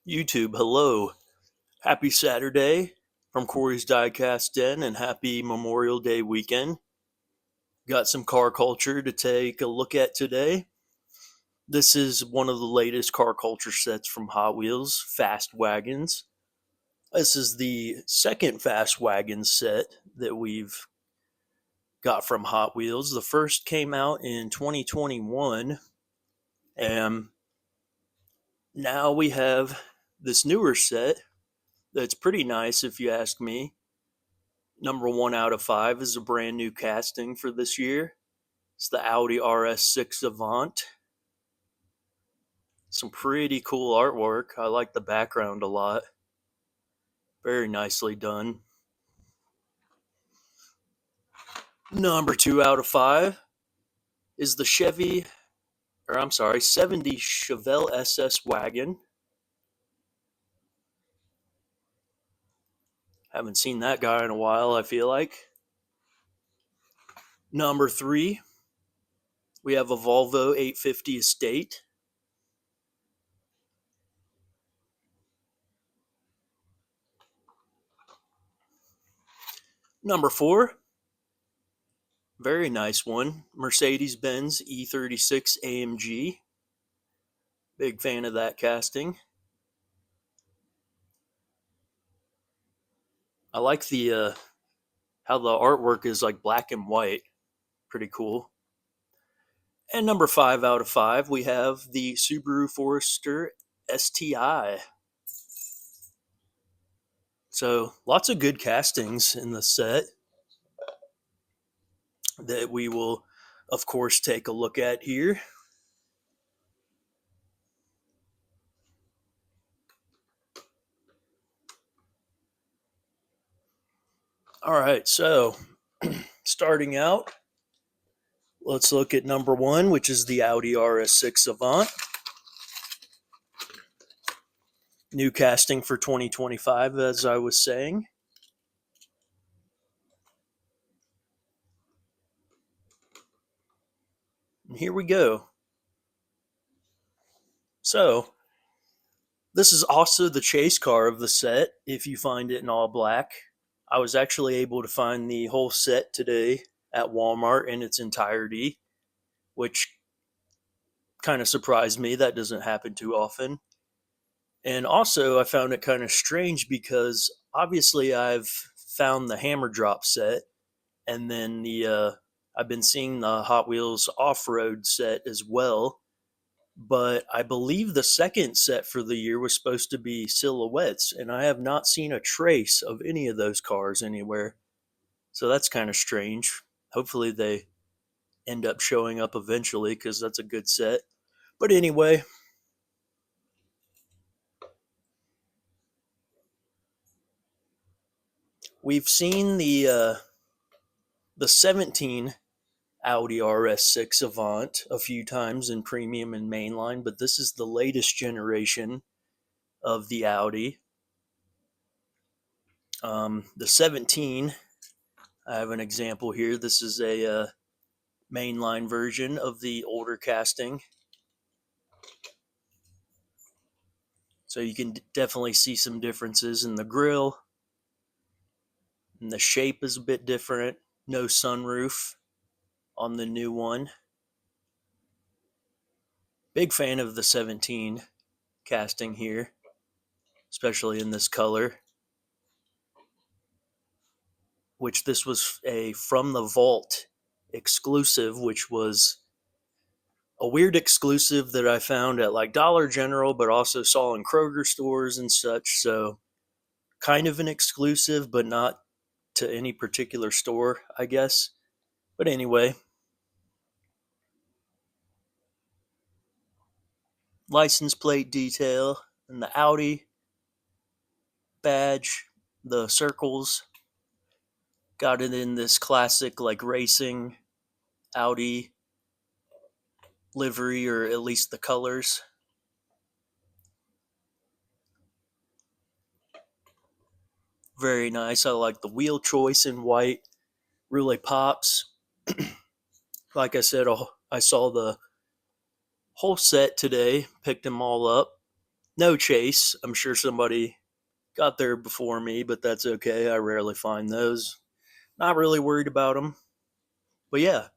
YouTube, hello. Happy Saturday from Corey's DieCast Den and happy Memorial Day weekend. Got some car culture to take a look at today. This is one of the latest car culture sets from Hot Wheels, Fast Wagons. This is the second Fast Wagons set that we've got from Hot Wheels. The first came out in 2021, and now we have this newer set that's pretty nice if you ask me. Number 1 out of 5 is a brand new casting for this year. It's the Audi RS6 Avant. Some pretty cool artwork. I like the background a lot. Very nicely done. Number 2 out of 5 is the 70 Chevelle SS wagon. Haven't seen that guy in a while, I feel like. Number 3, we have a Volvo 850 Estate. Number 4, very nice one, Mercedes-Benz E36 AMG. Big fan of that casting. I like the how the artwork is like black and white. Pretty cool. And number 5 out of 5, we have the Subaru Forester STI. So lots of good castings in the set that we will, of course, take a look at here. All right, so starting out, let's look at number 1, which is the Audi RS6 Avant. New casting for 2025, as I was saying. And here we go. So, this is also the chase car of the set, if you find it in all black. I was actually able to find the whole set today at Walmart in its entirety, which kind of surprised me. That doesn't happen too often. And also, I found it kind of strange because obviously I've found the Hammer Drop set, and then I've been seeing the Hot Wheels off-road set as well. But I believe the second set for the year was supposed to be silhouettes, and I have not seen a trace of any of those cars anywhere. So that's kind of strange. Hopefully they end up showing up eventually because that's a good set. But anyway, we've seen the 17 Audi RS6 Avant a few times in premium and mainline, but this is the latest generation of the Audi. The 17, I have an example here. This is a mainline version of the older casting. So you can definitely see some differences in the grille. And the shape is a bit different. No sunroof on the new one. Big fan of the 17 casting here, especially in this color. Which this was a From the Vault exclusive, which was a weird exclusive that I found at like Dollar General, but also saw in Kroger stores and such. So kind of an exclusive, but not to any particular store, I guess. But anyway, license plate detail and the Audi badge, the circles, got it in this classic like racing Audi livery, or at least the colors. Very nice. I like the wheel choice in white. Really pops. Like I said, I saw the whole set today, picked them all up. No chase. I'm sure somebody got there before me, but that's okay. I rarely find those. Not really worried about them. But yeah,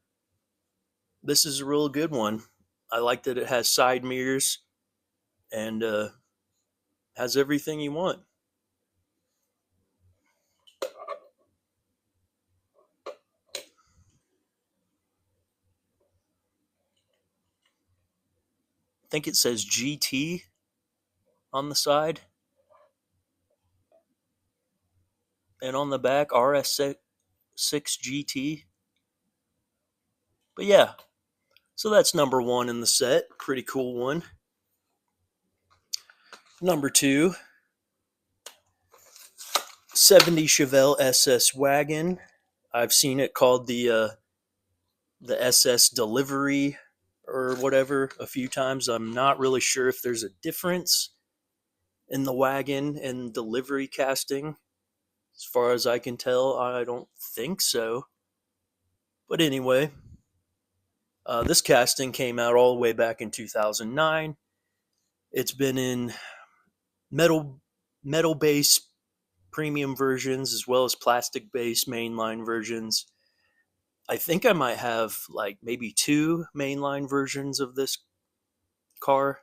this is a real good one. I like that it has side mirrors and has everything you want. I think it says GT on the side and on the back RS6 GT. But yeah, so that's number one in the set. Pretty cool one. Number two, 70 Chevelle SS wagon. I've seen it called the SS delivery or whatever a few times. I'm not really sure if there's a difference in the wagon and delivery casting. As far as I can tell, I don't think so. But anyway, this casting came out all the way back in 2009. It's been in metal metal base premium versions as well as plastic base mainline versions. I think I might have like maybe two mainline versions of this car.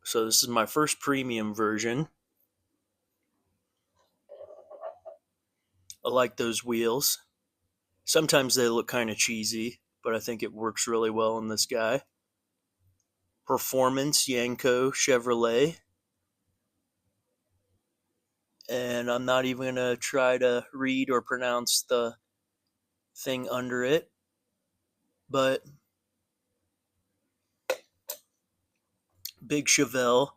So this is my first premium version. I like those wheels. Sometimes they look kind of cheesy, but I think it works really well in this guy. Performance Yanko Chevrolet. And I'm not even going to try to read or pronounce the thing under it, but big Chevelle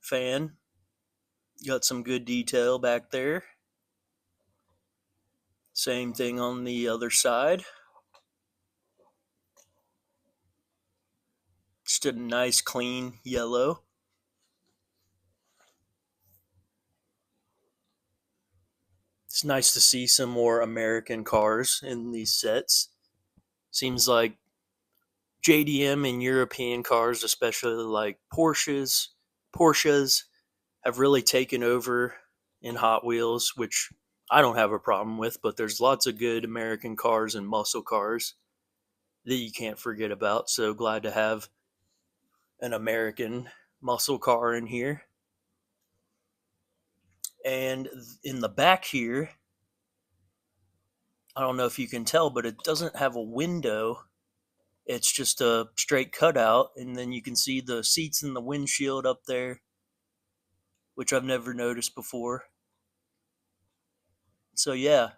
fan. Got some good detail back there. Same thing on the other side. Just a nice clean yellow. It's nice to see some more American cars in these sets. Seems like JDM and European cars, especially like Porsches have really taken over in Hot Wheels, which I don't have a problem with, but there's lots of good American cars and muscle cars that you can't forget about. So glad to have an American muscle car in here. And in the back here, I don't know if you can tell, but it doesn't have a window. It's just a straight cutout, and then you can see the seats in the windshield up there, which I've never noticed before. So yeah,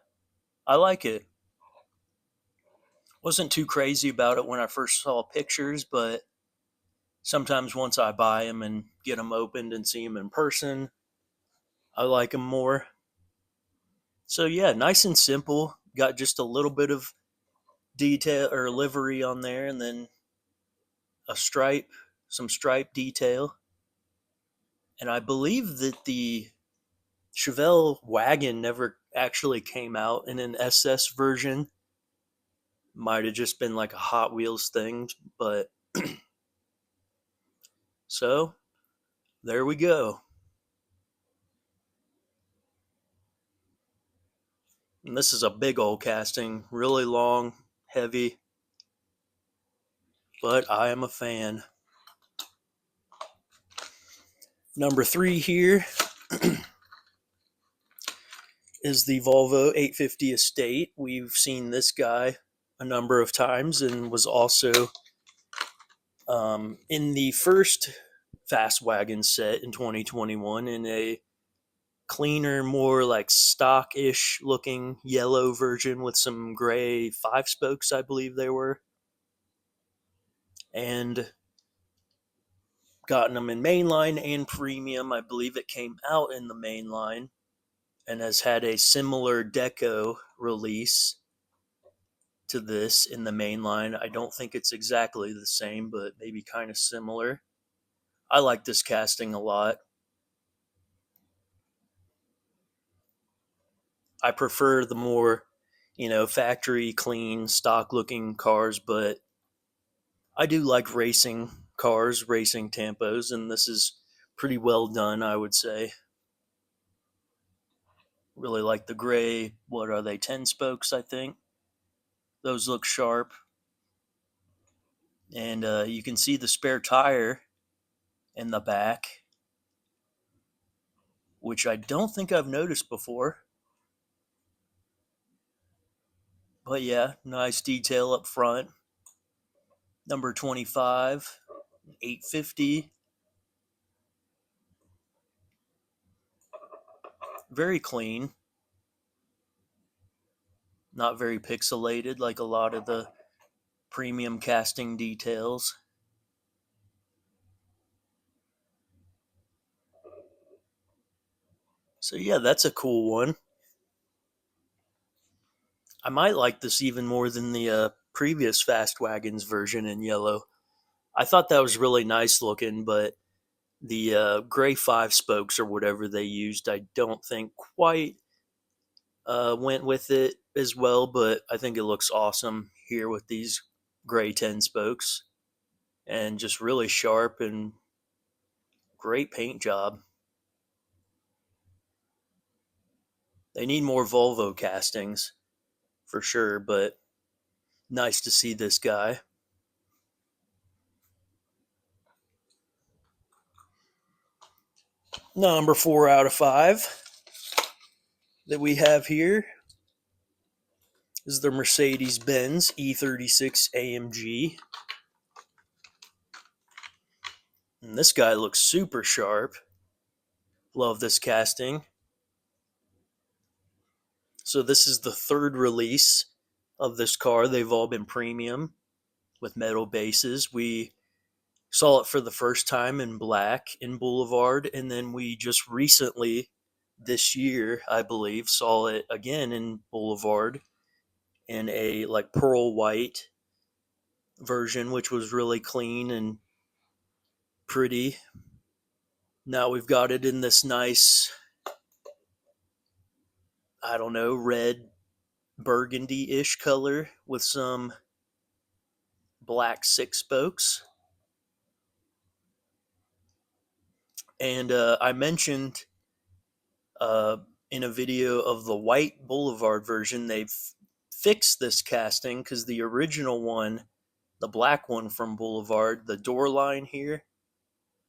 I like it. Wasn't too crazy about it when I first saw pictures, but sometimes once I buy them and get them opened and see them in person, I like them more. So yeah, nice and simple. Got just a little bit of detail or livery on there, and then a stripe, some stripe detail. And I believe that the Chevelle wagon never actually came out in an SS version. Might have just been like a Hot Wheels thing, but so there we go. And this is a big old casting, really long, heavy, but I am a fan. Number three here is the Volvo 850 Estate. We've seen this guy a number of times and was also in the first Fast Wagon set in 2021 in a cleaner, more like stock-ish looking yellow version with some gray five spokes, I believe they were. And gotten them in mainline and premium. I believe it came out in the mainline and has had a similar deco release to this in the mainline. I don't think it's exactly the same, but maybe kind of similar. I like this casting a lot. I prefer the more, factory clean, stock looking cars, but I do like racing cars, racing tempos, and this is pretty well done, I would say. Really like the gray, what are they, 10 spokes, I think. Those look sharp. And you can see the spare tire in the back, which I don't think I've noticed before. But yeah, nice detail up front. Number 25, 850. Very clean. Not very pixelated like a lot of the premium casting details. So yeah, that's a cool one. I might like this even more than the previous Fast Wagons version in yellow. I thought that was really nice looking, but the gray five spokes or whatever they used, I don't think quite went with it as well. But I think it looks awesome here with these gray 10 spokes and just really sharp and great paint job. They need more Volvo castings for sure, but nice to see this guy. Number 4 out of 5 that we have here is the Mercedes Benz E36 AMG. And this guy looks super sharp. Love this casting. So, this is the third release of this car. They've all been premium with metal bases. We saw it for the first time in black in Boulevard, and then we just recently, this year, I believe, saw it again in Boulevard in a like pearl white version, which was really clean and pretty. Now we've got it in this nice, I don't know, red burgundy ish color with some black six spokes. And I mentioned uh, in a video of the white Boulevard version, they've fixed this casting because the original one, the black one from Boulevard, the door line here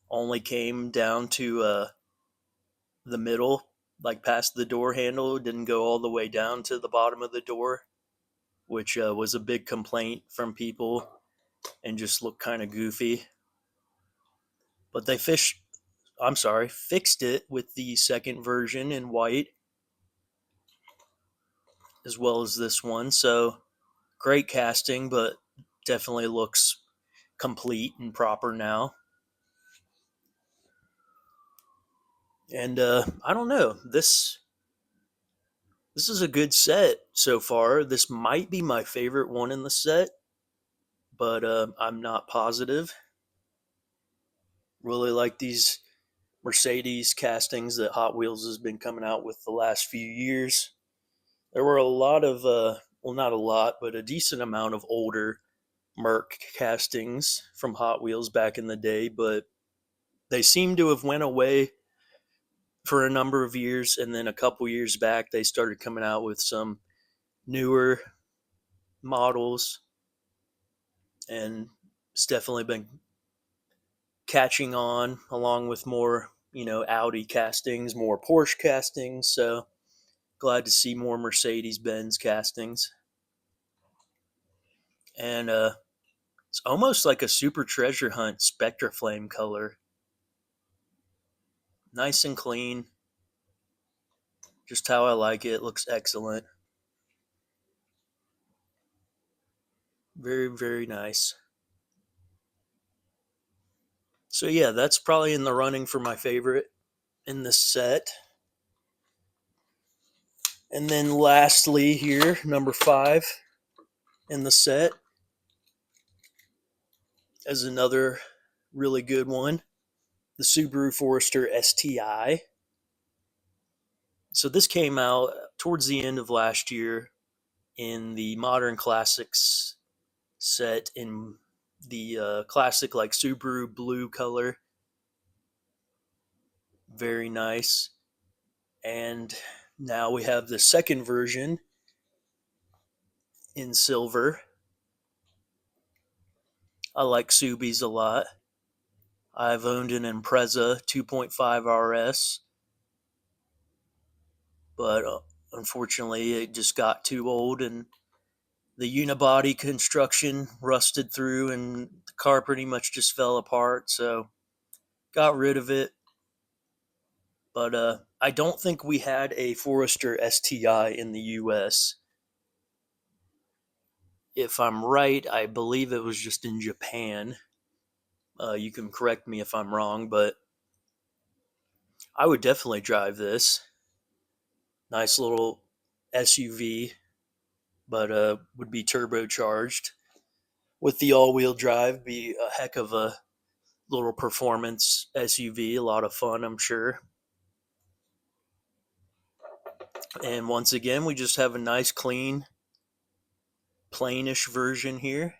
only came down to the middle, like past the door handle, didn't go all the way down to the bottom of the door, which was a big complaint from people and just looked kind of goofy. But they fixed it with the second version in white as well as this one. So great casting, but definitely looks complete and proper now. And I don't know, this is a good set so far. This might be my favorite one in the set, but I'm not positive. Really like these Mercedes castings that Hot Wheels has been coming out with the last few years. There were a lot of, well, not a lot, but a decent amount of older Merc castings from Hot Wheels back in the day, but they seem to have went away for a number of years, and then a couple years back they started coming out with some newer models, and it's definitely been catching on along with more, Audi castings, more Porsche castings. So glad to see more Mercedes Benz castings. And it's almost like a Super Treasure Hunt Spectra Flame color. Nice and clean. Just how I like it. Looks excellent. Very, very nice. So yeah, that's probably in the running for my favorite in this set. And then lastly here, number 5 in the set is another really good one, the Subaru Forester STI. So this came out towards the end of last year in the Modern Classics set in the classic like Subaru blue color. Very nice. And now we have the second version in silver. I like Subies a lot. I've owned an Impreza 2.5 RS, but unfortunately it just got too old and the unibody construction rusted through and the car pretty much just fell apart, so got rid of it. But I don't think we had a Forester STI in the US. If I'm right, I believe it was just in Japan. You can correct me if I'm wrong, but I would definitely drive this. Nice little SUV, but would be turbocharged. With the all-wheel drive, be a heck of a little performance SUV. A lot of fun, I'm sure. And once again, we just have a nice, clean, plainish version here.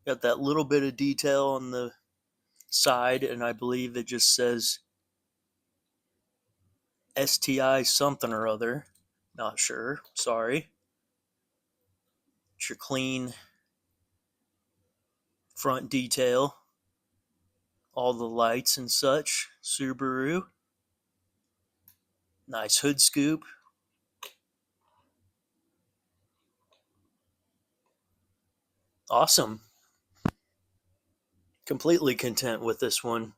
Got that little bit of detail on the side, and I believe it just says STI something or other. Not sure. Sorry. It's your clean front detail. All the lights and such. Subaru. Nice hood scoop. Awesome. Completely content with this one.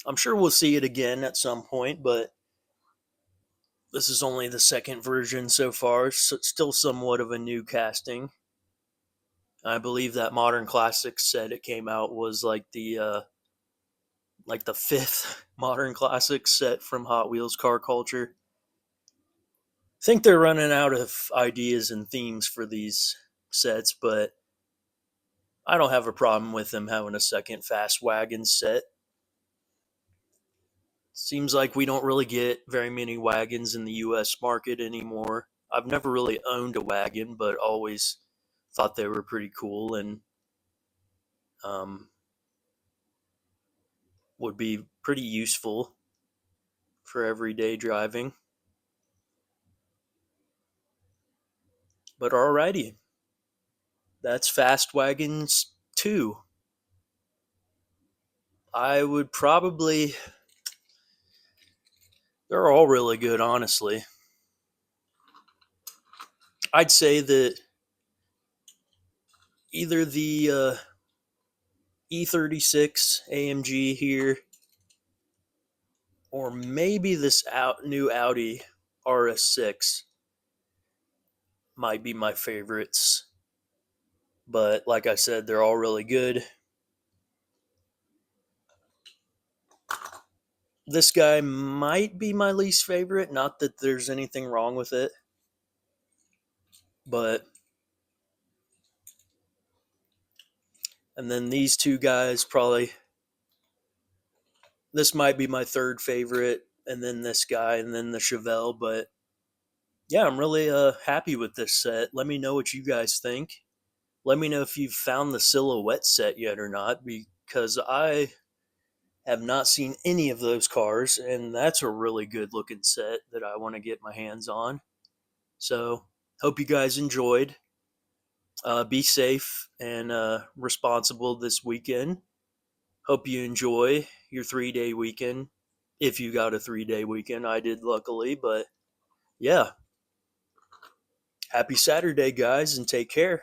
I'm sure we'll see it again at some point, but this is only the second version so far, so still somewhat of a new casting. I believe that Modern Classics set it came out was like the fifth Modern Classics set from Hot Wheels Car Culture. I think they're running out of ideas and themes for these sets, but I don't have a problem with them having a second Fast Wagons set. Seems like we don't really get very many wagons in the US market anymore. I've never really owned a wagon, but always thought they were pretty cool and um, would be pretty useful for everyday driving. But alrighty, that's Fast Wagons 2. I would probably, they're all really good, honestly. I'd say that either the E36 AMG here, or maybe this new Audi RS6 might be my favorites. But like I said, they're all really good. This guy might be my least favorite. Not that there's anything wrong with it, but. And then these two guys probably. This might be my third favorite, and then this guy, and then the Chevelle. But yeah, I'm really happy with this set. Let me know what you guys think. Let me know if you've found the Silhouette set yet or not, because I have not seen any of those cars, and that's a really good looking set that I want to get my hands on. So, hope you guys enjoyed. Be safe and responsible this weekend. Hope you enjoy your 3 day weekend. If you got a 3 day weekend, I did luckily, but yeah. Happy Saturday, guys, and take care.